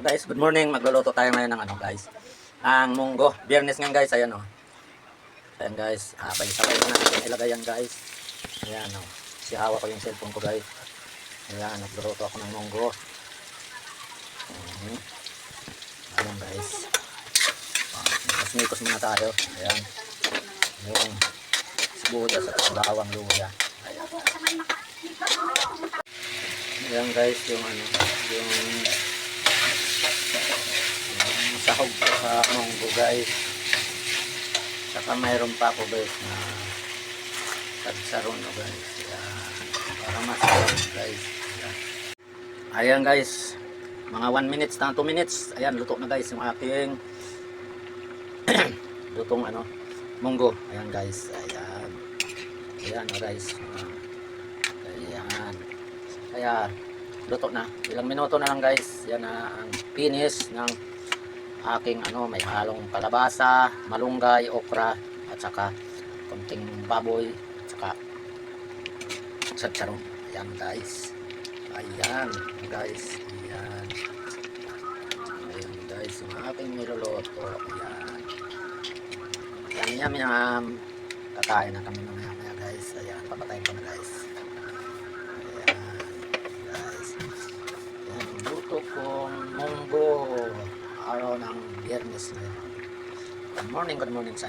Guys, good morning. Magluluto tayo ngayon ng ano guys. Ang munggo. Biyernes nga guys. Ayan o. Ayan guys. Sabay-sabay na natin ilagay yan guys. Ayan o. Sihawa ko yung cellphone ko guys. Ayan. Nagluluto ako ng munggo. Ayan guys. Mikos muna tayo. Ayan. Yung sibuyas at bawang luya. Ayan. Ayan guys. Yung ano. Yung sahog sa munggo guys. Saka mayroon pa ako guys na tagsaron no guys. Para masarap guys. Ayan guys. Mga 1 minutes na 2 minutes. Ayan, luto na guys yung aking lutong ano, munggo. Ayan guys. Ayan. Ayan o guys. Ayan. Kaya luto na. Ilang minuto na lang guys. Yan na ang finish ng aking ano, may halong kalabasa, malunggay, okra, at saka konting baboy, at saka satsarong. Ayan guys. Ayan guys. Ayan. Ayan guys, yung aking niluluto. Ayan. Yum yum. Kakain na kami mamaya guys. Ayan, papatayin ko na guys. Ayan guys. Ayan, luto kong munggo. Araw ng Biyernes na yun. Good morning sa